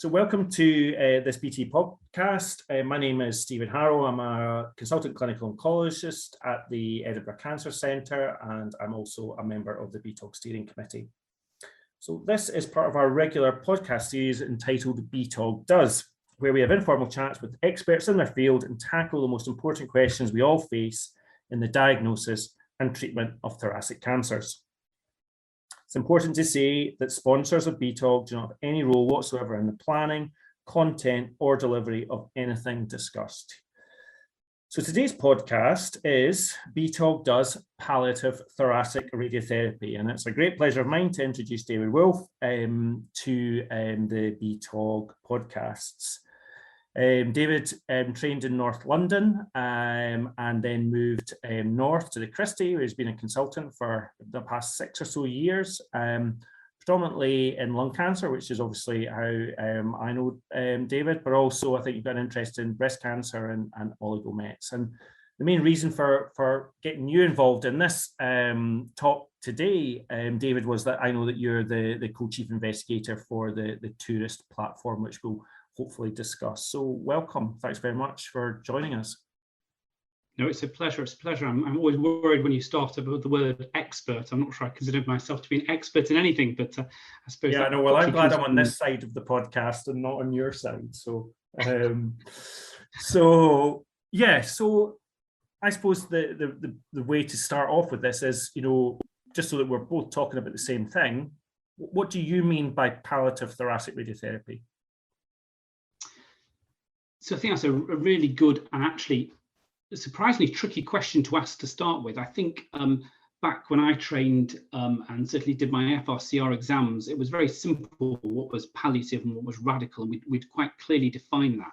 So welcome to this BT podcast. My name is Stephen Harrow. I'm a consultant clinical oncologist at the Edinburgh Cancer Centre, and I'm also a member of the BTOG steering committee. So this is part of our regular podcast series entitled BTOG Does, where we have informal chats with experts in their field and tackle the most important questions we all face in the diagnosis and treatment of thoracic cancers. It's important to say that sponsors of BTOG do not have any role whatsoever in the planning, content, or delivery of anything discussed. So today's podcast is BTOG Does Palliative Thoracic Radiotherapy, and it's a great pleasure of mine to introduce David Woolf to the BTOG podcasts. David trained in North London and then moved north to the Christie, where he's been a consultant for the past 6 or so years, predominantly in lung cancer, which is obviously how I know David, but also I think you've got an interest in breast cancer and oligomets. And the main reason for getting you involved in this talk today, David, was that I know that you're the co-chief investigator for the Tourist platform, which we'll hopefully discuss. So welcome. Thanks very much for joining us. No, it's a pleasure. It's a pleasure. I'm always worried when you start with the word expert. I'm not sure I consider myself to be an expert in anything, but I suppose. Yeah, no. Well, I'm glad I'm on this side of the podcast and not on your side. So, so I suppose the way to start off with this is, just so that we're both talking about the same thing. What do you mean by palliative thoracic radiotherapy? So I think that's a really good and actually a surprisingly tricky question to ask to start with. I think back when I trained and certainly did my FRCR exams, it was very simple what was palliative and what was radical, and we'd quite clearly define that.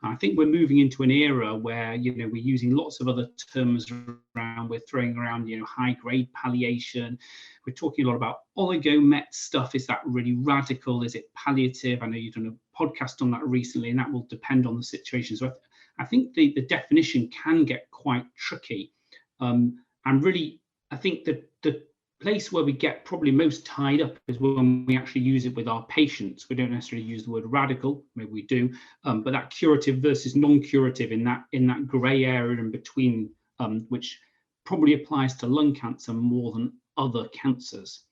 And I think we're moving into an era where we're using lots of other terms around. We're throwing around high-grade palliation. We're talking a lot about oligomet stuff. Is that really radical? Is it palliative? I know you've done a podcast on that recently, and that will depend on the situation. So I think the definition can get quite tricky. And really, I think that the place where we get probably most tied up is when we actually use it with our patients. We don't necessarily use the word radical, maybe we do, but that curative versus non-curative in that grey area in between, which probably applies to lung cancer more than other cancers.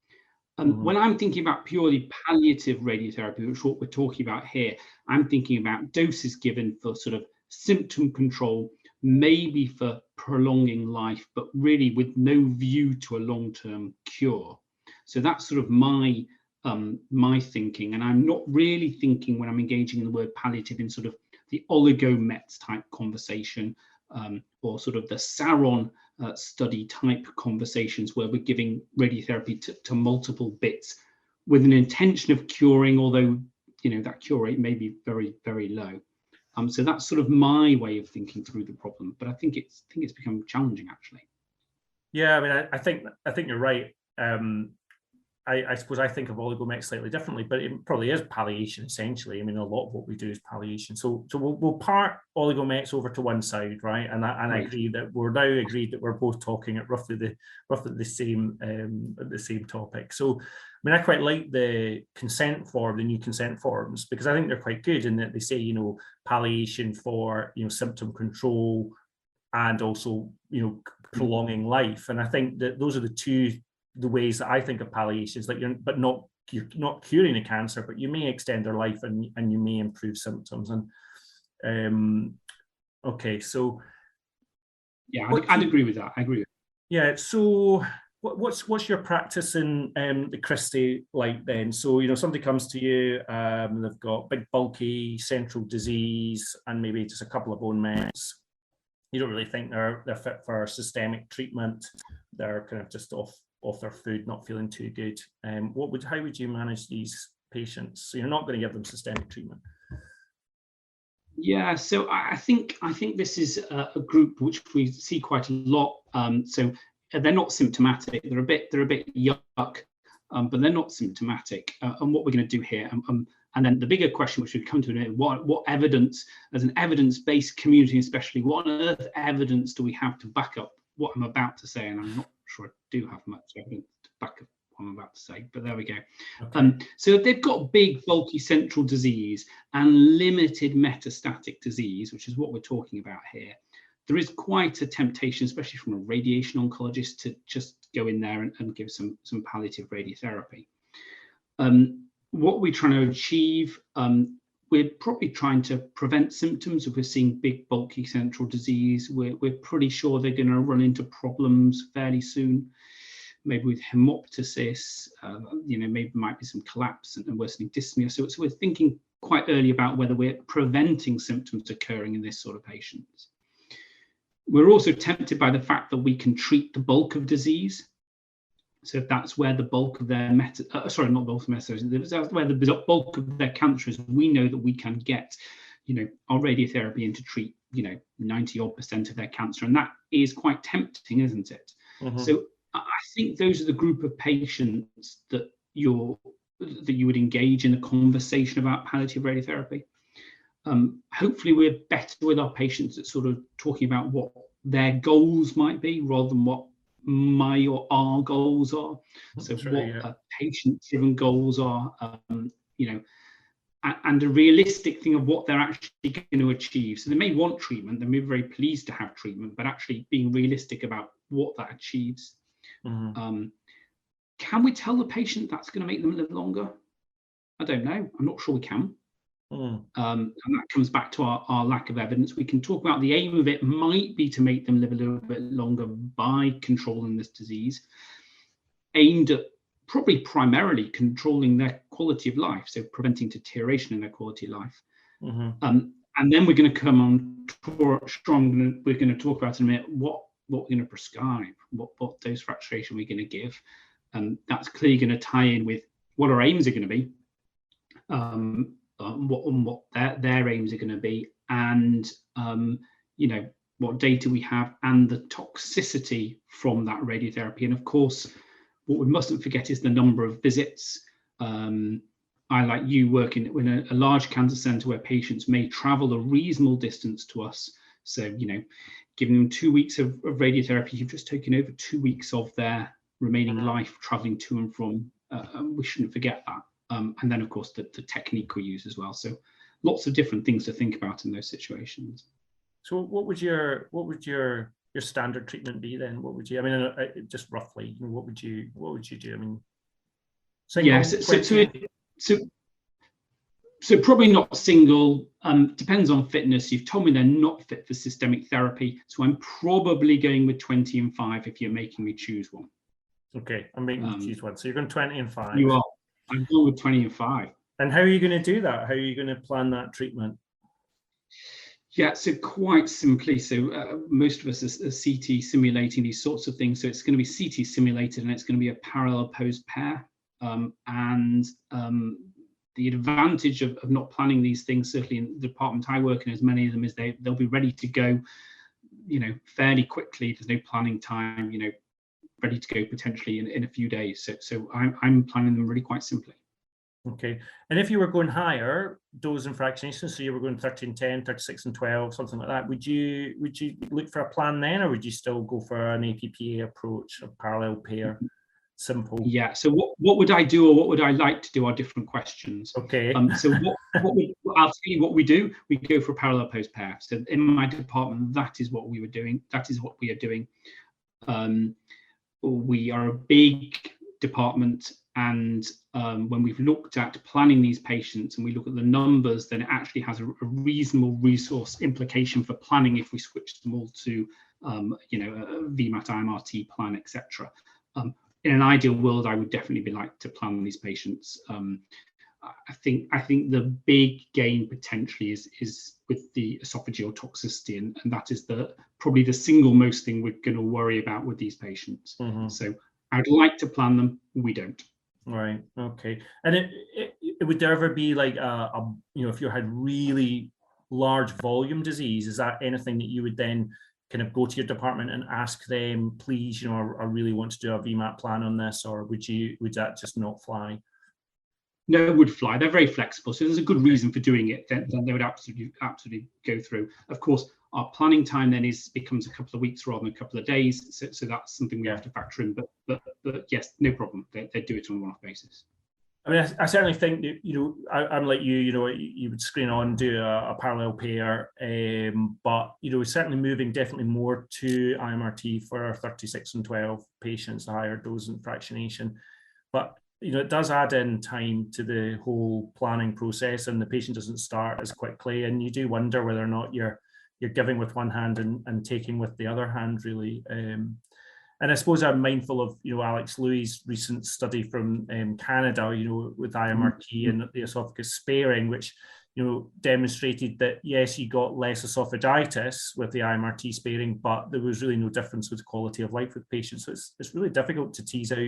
When I'm thinking about purely palliative radiotherapy, which is what we're talking about here, I'm thinking about doses given for sort of symptom control, maybe for prolonging life, but really with no view to a long-term cure. So that's sort of my thinking, and I'm not really thinking when I'm engaging in the word palliative in sort of the oligomets type conversation or sort of the Saron study type conversations where we're giving radiotherapy to multiple bits with an intention of curing, although that cure rate may be very, very low. So that's sort of my way of thinking through the problem, but I think it's become challenging actually. Yeah, I mean, I think you're right. I suppose I think of oligomets slightly differently, but it probably is palliation essentially. I mean, a lot of what we do is palliation. So we'll part oligomets over to one side, right? And I agree that we're now agreed that we're both talking at roughly the same topic. So I mean, I quite like the new consent forms, because I think they're quite good in that they say, palliation for symptom control and also prolonging life. And I think that those are the ways that I think of palliations, like you're not curing a cancer, but you may extend their life and you may improve symptoms. And okay, so yeah, I'd agree with that. I agree. Yeah. So what's your practice in the Christie like then? So somebody comes to you, they've got big bulky central disease and maybe just a couple of bone mets. You don't really think they're fit for systemic treatment. They're kind of just off their food, not feeling too good. How would you manage these patients? So you're not going to give them systemic treatment. Yeah, so I think this is a group which we see quite a lot. So they're not symptomatic. They're a bit yuck, but they're not symptomatic. And what we're going to do here, and then the bigger question, which would come to it, what evidence, as an evidence-based community especially, what on earth evidence do we have to back up what I'm about to say? And I'm not sure I do have much evidence to back up what I'm I'm about to say, but there we go. Okay. So if they've got big, bulky central disease and limited metastatic disease, which is what we're talking about here, there is quite a temptation, especially from a radiation oncologist, to just go in there and give some palliative radiotherapy. What we're trying to achieve, we're probably trying to prevent symptoms. If we're seeing big, bulky central disease, we're pretty sure they're going to run into problems fairly soon, maybe with hemoptysis, maybe might be some collapse and worsening dyspnea. So we're thinking quite early about whether we're preventing symptoms occurring in this sort of patients. We're also tempted by the fact that we can treat the bulk of disease. So if that's where the bulk of their that's where the bulk of their cancer is, we know that we can get, our radiotherapy in to treat, 90% of their cancer, and that is quite tempting, isn't it? Mm-hmm. So I think those are the group of patients that you would engage in a conversation about palliative radiotherapy. Hopefully we're better with our patients at sort of talking about what their goals might be rather than what my or our goals are. So patient-driven goals are, and a realistic thing of what they're actually going to achieve. So they may want treatment, they may be very pleased to have treatment, but actually being realistic about what that achieves. Mm-hmm. Can we tell the patient that's going to make them live longer? I don't know. I'm not sure we can. And that comes back to our lack of evidence. We can talk about the aim of it might be to make them live a little bit longer by controlling this disease, aimed at probably primarily controlling their quality of life, so preventing deterioration in their quality of life. Mm-hmm. And then we're going to come on strong. We're going to talk about in a minute what we're going to prescribe, what dose fractionation we're going to give. That's clearly going to tie in with what our aims are going to be. What their aims are going to be, and what data we have, and the toxicity from that radiotherapy. And of course, what we mustn't forget is the number of visits. I, like you, work in a large cancer centre where patients may travel a reasonable distance to us. So, giving them 2 weeks of radiotherapy, you've just taken over 2 weeks of their remaining life travelling to and from. We shouldn't forget that. And then, of course, the technique we use as well. So lots of different things to think about in those situations. So what would your standard treatment be then? What would you, just roughly, what would you do? I mean, so probably not single, depends on fitness. You've told me they're not fit for systemic therapy. So I'm probably going with 20 and 5 if you're making me choose one. Okay, I'm making you choose one. So you're going 20 and 5. You are. I'm going with 20 and 5. And how are you going to do that? How are you going to plan that treatment? Yeah, so quite simply, most of us are CT simulating these sorts of things. So it's going to be CT simulated, and it's going to be a parallel opposed pair. The advantage of not planning these things, certainly in the department I work in, as many of them, is they'll be ready to go, fairly quickly. There's no planning time, ready to go potentially in a few days. So I'm planning them really quite simply. Okay. And if you were going higher dose and fractionation, so you were going 13, 10, 36 and 12, something like that, would you look for a plan then, or would you still go for an APPA approach, a parallel pair, simple? Yeah. So what would I do, or what would I like to do, are different questions. Okay. So I'll tell you what we do. We go for a parallel opposed pair. So in my department, that is what we were doing. That is what we are doing. We are a big department, and when we've looked at planning these patients and we look at the numbers, then it actually has a reasonable resource implication for planning if we switch them all to a VMAT IMRT plan, etc. In an ideal world, I would definitely like to plan these patients. I think the big gain potentially is with the esophageal toxicity, and that is probably the single most thing we're going to worry about with these patients. Mm-hmm. So I'd like to plan them. We don't. Right. Okay. And it would there ever be like if you had really large volume disease, is that anything that you would then kind of go to your department and ask them, please, I really want to do a VMAT plan on this, or would that just not fly? No, it would fly. They're very flexible. So there's a good reason for doing it. Then they would absolutely go through. Of course, Our planning time then becomes a couple of weeks rather than a couple of days. So that's something we have to factor in. But yes, no problem. They do it on a one-off basis. I mean, I certainly think that, I'm like you would screen on, do a parallel pair, but, certainly moving definitely more to IMRT for our 36 and 12 patients, the higher dose and fractionation. But, it does add in time to the whole planning process, and the patient doesn't start as quickly. And you do wonder whether or not you're giving with one hand and taking with the other hand, really. And I suppose I'm mindful of, Alex Louis' recent study from Canada, with IMRT and the esophagus sparing, which, demonstrated that, yes, you got less esophagitis with the IMRT sparing, but there was really no difference with quality of life with patients. So it's really difficult to tease out,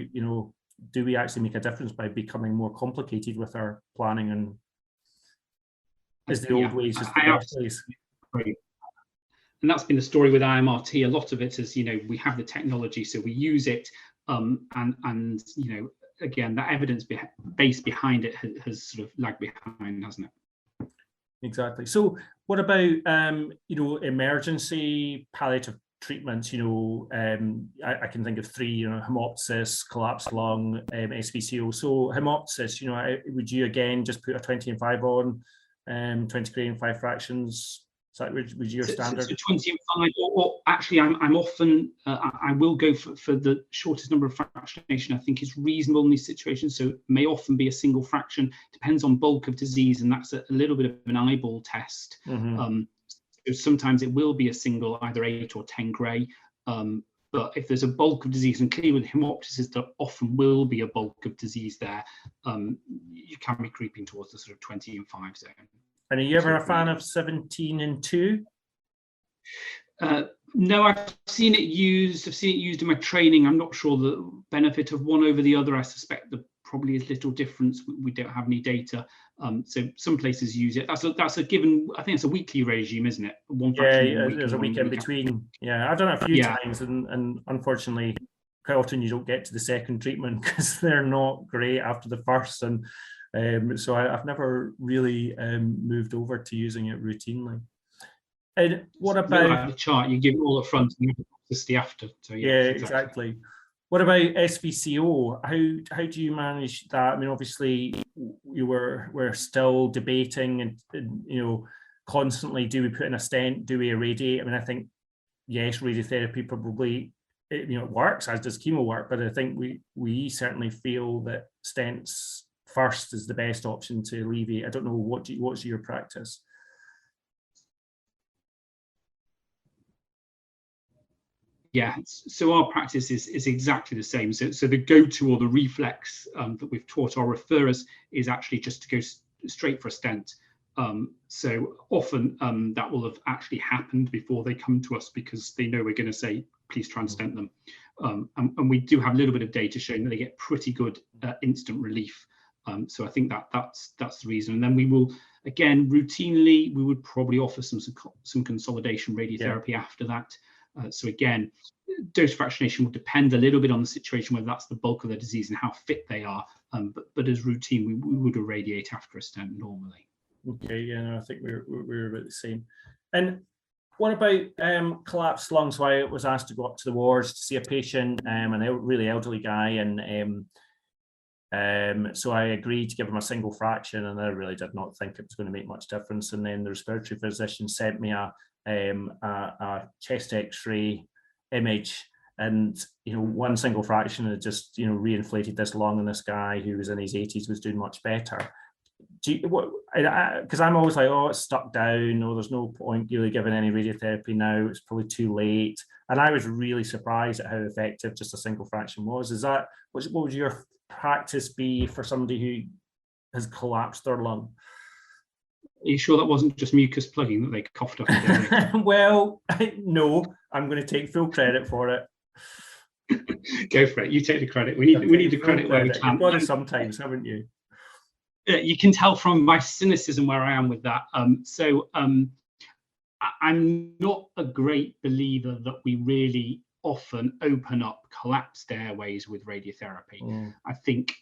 do we actually make a difference by becoming more complicated with our planning, and is the old ways just the best ways? And that's been the story with IMRT. A lot of it is, we have the technology, so we use it, and again, that evidence base behind it has sort of lagged behind, hasn't it? Exactly. So, what about emergency palliative treatments? I can think of three. Hemoptysis, collapsed lung, SVCO. So, hemoptysis. Would you again just put a 20 and 5 on, 20 gray and 5 fractions? Was your standard? So 20 and 5, or actually, I'm often I will go for the shortest number of fractionation I think is reasonable in these situations. So it may often be a single fraction, depends on bulk of disease, and that's a little bit of an eyeball test. So sometimes it will be a single, either 8 or 10 gray. But if there's a bulk of disease, and clearly with hemoptysis, there often will be a bulk of disease there, you can be creeping towards the sort of 20 and 5 zone. And are you ever a fan of 17 and 2? No, I've seen it used. I've seen it used in my training. I'm not sure the benefit of one over the other. I suspect there probably is little difference. We don't have any data. So some places use it. That's a given. I think it's a weekly regime, isn't it? There's a week in between. Yeah, I've done it a few times, and unfortunately, quite often you don't get to the second treatment because they're not great after the first. And so I've never really moved over to using it routinely. And what about the chart? You give it all up front and you have the after. So exactly. What about SVCO? How do you manage that? I mean, obviously, we're still debating and constantly, do we put in a stent? Do we irradiate? I mean, I think yes, radiotherapy probably it works, as does chemo work, but I think we certainly feel that stents first is the best option to alleviate. I don't know, what's your practice? Yeah, so our practice is exactly the same. So the go-to or the reflex that we've taught our referrers is actually just to go straight for a stent. So often that will have actually happened before they come to us, because they know we're going to say, please try and stent them. And we do have a little bit of data showing that they get pretty good instant relief. So I think that's the reason. And then we will, again, routinely, we would probably offer some consolidation radiotherapy after that. So again, dose fractionation will depend a little bit on the situation, whether that's the bulk of the disease and how fit they are. But as routine, we would irradiate after a stent normally. Okay, yeah, no, I think we're about the same. And what about collapsed lungs? So I was asked to go up to the wards to see a patient, a really elderly guy, and so I agreed to give him a single fraction, and I really did not think it was going to make much difference. And then the respiratory physician sent me a chest X-ray image, and one single fraction had just reinflated this lung, and this guy who was in his 80s was doing much better. Because I'm always like, it's stuck down, there's no point really giving any radiotherapy now, it's probably too late. And I was really surprised at how effective just a single fraction was. What would your practice be for somebody who has collapsed their lung? Are you sure that wasn't just mucus plugging that they coughed up? Well, no, I'm going to take full credit for it. Go for it. You take the credit. We need the credit where we can. You've got it sometimes, haven't you? You can tell from my cynicism where I am with that. I'm not a great believer that we really often open up collapsed airways with radiotherapy. I think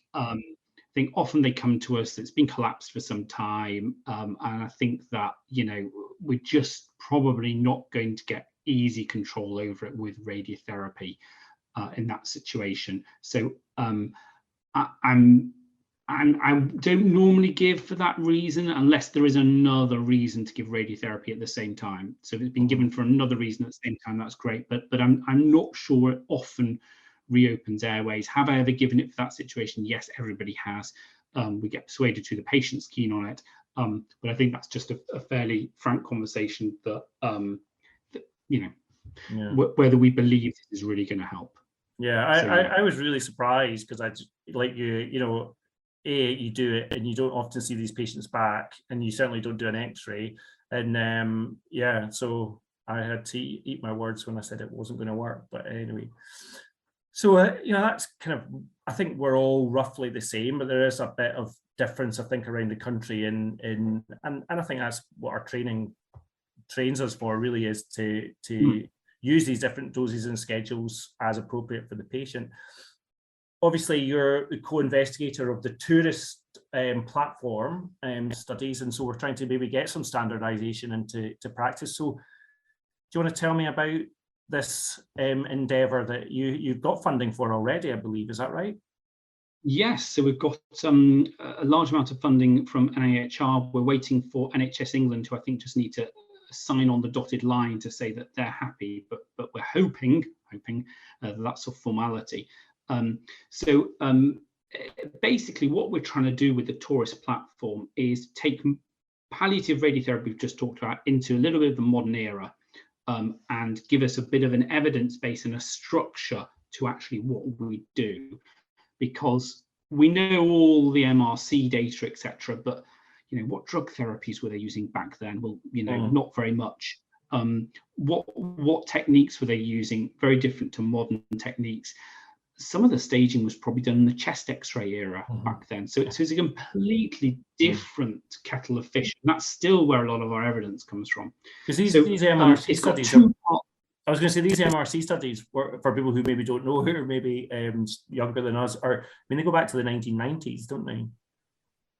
often they come to us, it's been collapsed for some time, and I think that we're just probably not going to get easy control over it with radiotherapy in that situation. So I don't normally give for that reason, unless there is another reason to give radiotherapy at the same time. So if it's been given for another reason at the same time, that's great. But I'm not sure it often reopens airways. Have I ever given it for that situation? Yes, everybody has. We get persuaded to, the patient's keen on it. But I think that's just a fairly frank conversation that, whether we believe this is really going to help. Yeah, I was really surprised, because you do it and you don't often see these patients back, and you certainly don't do an x-ray. And so I had to eat my words when I said it wasn't going to work. But anyway, so that's kind of, I think we're all roughly the same, but there is a bit of difference, I think, around the country, and I think that's what our training trains us for, really, is to use these different doses and schedules as appropriate for the patient. Obviously, you're the co-investigator of the tourist platform studies, and so we're trying to maybe get some standardization into practice. So do you want to tell me about this endeavour that you've got funding for already, I believe? Is that right? Yes, so we've got a large amount of funding from NIHR. We're waiting for NHS England, who I think just need to sign on the dotted line to say that they're happy, but we're hoping that's a formality. Basically what we're trying to do with the tourist platform is take palliative radiotherapy we've just talked about into a little bit of the modern era, and give us a bit of an evidence base and a structure to actually what we do, because we know all the MRC data, etc., but what drug therapies were they using back then? Well, not very much. What techniques were they using? Very different to modern techniques. Some of the staging was probably done in the chest X-ray era back then. So it's a completely different kettle of fish. And that's still where a lot of our evidence comes from. Because these MRC studies, I was going to say, these MRC studies, for people who maybe don't know, who are maybe younger than us, they go back to the 1990s, don't they?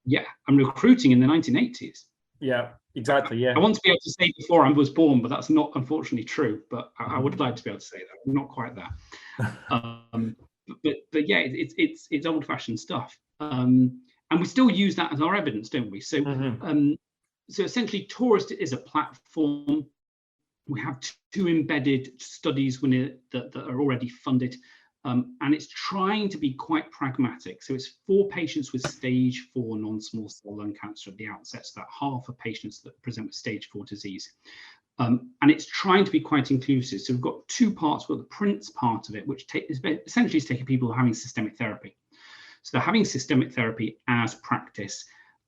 Yeah, I'm recruiting in the 1980s. Yeah, exactly. Yeah, I want to be able to say before I was born, but that's not unfortunately true. But I would like to be able to say that. I'm not quite there. But yeah, it's old-fashioned stuff, and we still use that as our evidence, don't we? So so essentially, Tourist is a platform. We have two embedded studies that are already funded. And it's trying to be quite pragmatic. So it's for patients with stage 4 non-small cell lung cancer at the outset, so that half of patients that present with stage 4 disease. And it's trying to be quite inclusive. So we've got two parts. We've got the PRINCE part of it, which is essentially taking people who are having systemic therapy. So they're having systemic therapy as practice,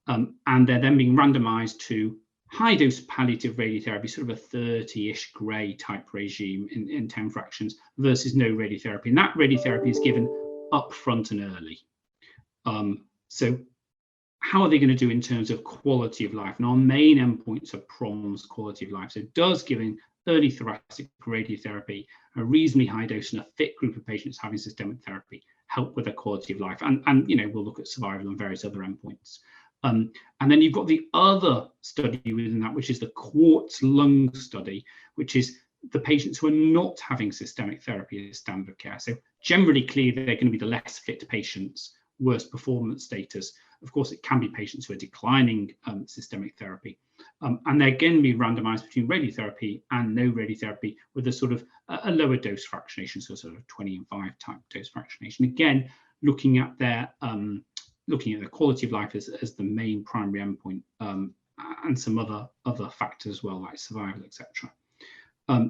and they're then being randomized to high dose palliative radiotherapy, sort of a 30-ish gray type regime in 10 fractions, versus no radiotherapy. And that radiotherapy is given upfront and early. So how are they going to do in terms of quality of life? And our main endpoints are PROMS, quality of life. So does giving early thoracic radiotherapy, a reasonably high dose and a fit group of patients having systemic therapy, help with their quality of life? And we'll look at survival and various other endpoints. And then you've got the other study within that, which is the Quartz lung study, which is the patients who are not having systemic therapy as standard of care. So generally, clearly, they're going to be the less fit patients, worse performance status. Of course, it can be patients who are declining systemic therapy. And they're going to be randomized between radiotherapy and no radiotherapy with a sort of a lower dose fractionation, so sort of 20 and 5 type dose fractionation. Again, looking at their quality of life as the main primary endpoint, and some other factors as well, like survival, etc.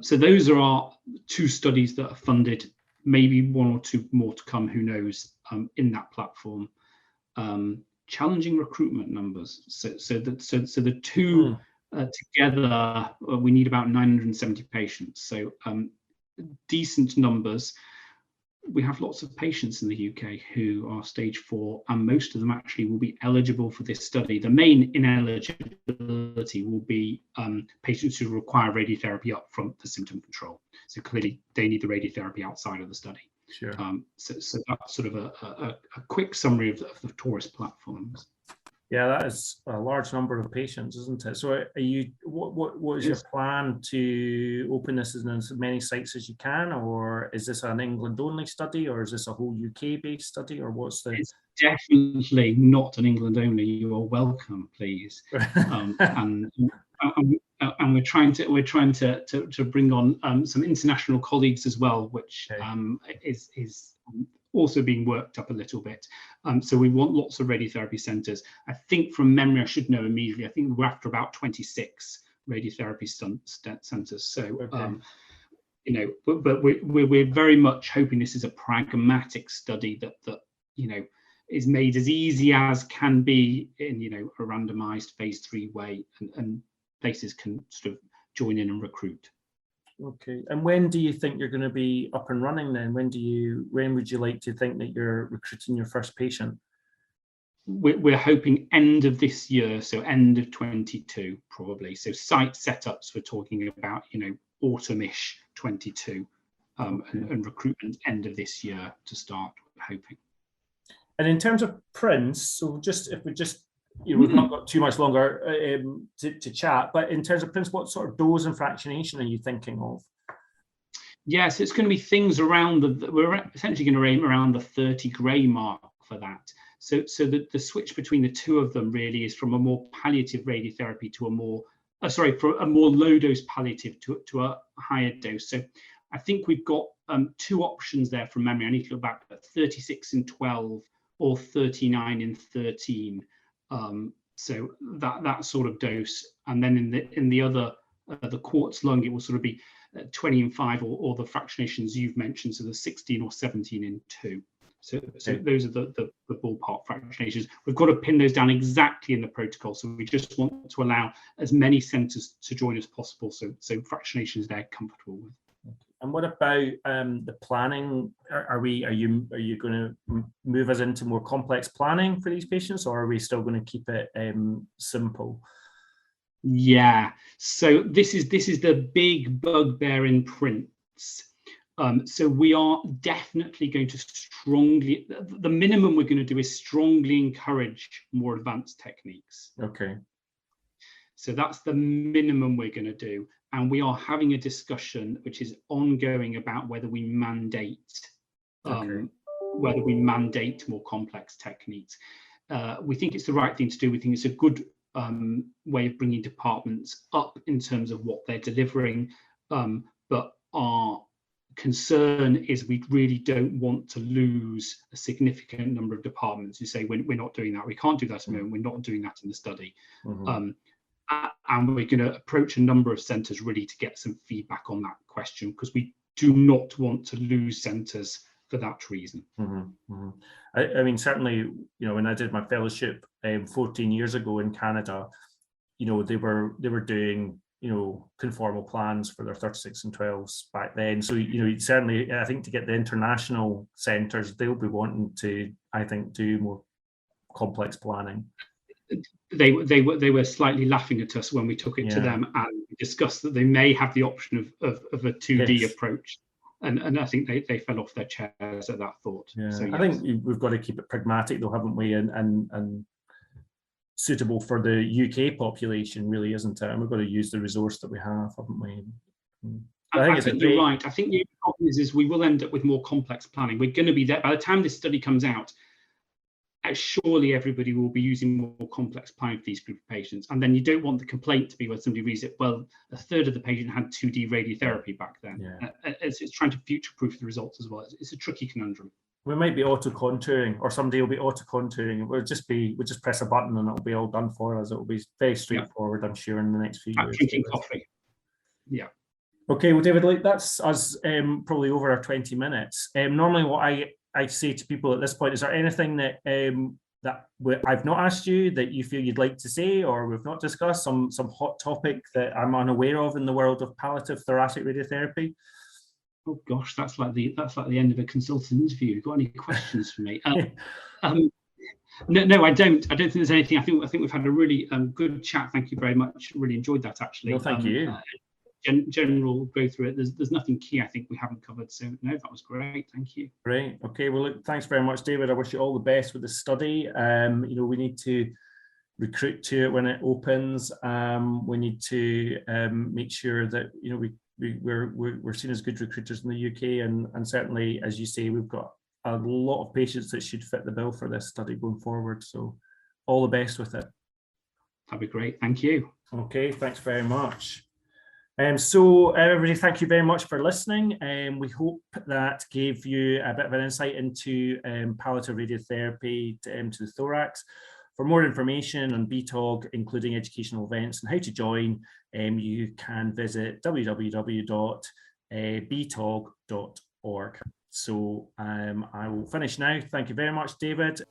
So those are our two studies that are funded, maybe one or two more to come, who knows, in that platform. Challenging recruitment numbers. So the two together, we need about 970 patients. So decent numbers. We have lots of patients in the UK who are stage 4, and most of them actually will be eligible for this study. The main ineligibility will be patients who require radiotherapy up front for symptom control. So clearly they need the radiotherapy outside of the study. Sure. So that's sort of a quick summary of the Taurus platforms. Yeah, that is a large number of patients, isn't it? So are you, what is your plan to open this in as many sites as you can, or is this an England only study, or is this a whole UK based study, or what's the... It's definitely not an England only. You are welcome, please. And we're trying to bring on some international colleagues as well, which is also being worked up a little bit. So we want lots of radiotherapy centres. I think from memory, I should know immediately, I think we're after about 26 radiotherapy centres. So, you know, but we're very much hoping this is a pragmatic study that you know, is made as easy as can be in, you know, a randomised phase 3 way, and places can sort of join in and recruit. Okay, and when do you think you're going to be up and running then? When would you like to think that you're recruiting your first patient? We're hoping end of this year, so end of 22 probably. So site setups, we're talking about, you know, autumn-ish 22, and recruitment end of this year to start, we're hoping. And in terms of prints, so just if we just, you know, we've not got too much longer to chat, but in terms of prints, what sort of dose and fractionation are you thinking of? Yes, it's going to be things around we're essentially going to aim around the 30 gray mark for that. So the switch between the two of them really is from a more palliative radiotherapy to a more, for a more low dose palliative to a higher dose. So I think we've got 2 options there from memory. I need to look back at 36 in 12 or 39 in 13. So that sort of dose, and then in the other the quartz lung, it will sort of be 20 in 5 or the fractionations you've mentioned, so the 16 or 17 in 2. So those are the ballpark fractionations. We've got to pin those down exactly in the protocol, so we just want to allow as many centres to join as possible, so fractionations they're comfortable with. And what about the planning? Are you going to move us into more complex planning for these patients, or are we still going to keep it simple? Yeah. So this is the big bugbear in prints. So we are definitely going to the minimum we're going to do is strongly encourage more advanced techniques. Okay. So that's the minimum we're going to do. And we are having a discussion which is ongoing about whether we mandate more complex techniques. We think it's the right thing to do. We think it's a good way of bringing departments up in terms of what they're delivering. But our concern is we really don't want to lose a significant number of departments who say we're not doing that. We can't do that at the moment. We're not doing that in the study. And we're going to approach a number of centres really to get some feedback on that question, because we do not want to lose centres for that reason. I mean, certainly, you know, when I did my fellowship 14 years ago in Canada, you know, they were doing, you know, conformal plans for their 36 and 12s back then. So, you know, certainly, I think to get the international centres, they'll be wanting to, I think, do more complex planning. They were slightly laughing at us when we took it to them and discussed that they may have the option of a 2D approach, and I think they fell off their chairs at that thought. Yeah. So, yes. I think we've got to keep it pragmatic, though, haven't we? And suitable for the UK population, really, isn't it? And we've got to use the resource that we have, haven't we? I think you're right. I think the problem is we will end up with more complex planning. We're going to be there by the time this study comes out. Surely everybody will be using more complex planning for these group of patients, and then you don't want the complaint to be where somebody reads it, well, a third of the patient had 2D radiotherapy back then. It's trying to future-proof the results as well. It's a tricky conundrum. We might be auto-contouring, or somebody will be auto-contouring. We'll just press a button and it'll be all done for us. It'll be very straightforward, I'm sure, in the next few years. Drinking coffee. Yeah. Okay, well, David, that's us probably over our 20 minutes. Normally what I say to people at this point, is there anything that I've not asked you that you feel you'd like to say, or we've not discussed, some hot topic that I'm unaware of in the world of palliative thoracic radiotherapy? Oh gosh, that's like the end of a consultant interview. You got any questions for me? No, I don't. I don't think there's anything. I think we've had a really good chat. Thank you very much. Really enjoyed that, actually. No, thank you. General go through it. There's nothing key I think we haven't covered. So no, that was great. Thank you. Great. Okay. Well, look, thanks very much, David. I wish you all the best with the study. You know, we need to recruit to it when it opens. We need to make sure that we're seen as good recruiters in the UK, and certainly, as you say, we've got a lot of patients that should fit the bill for this study going forward. So all the best with it. That'd be great. Thank you. Okay, thanks very much. So everybody, thank you very much for listening. We hope that gave you a bit of an insight into palliative radiotherapy to the thorax. For more information on BTOG, including educational events and how to join, you can visit www.btog.org. So I will finish now. Thank you very much, David.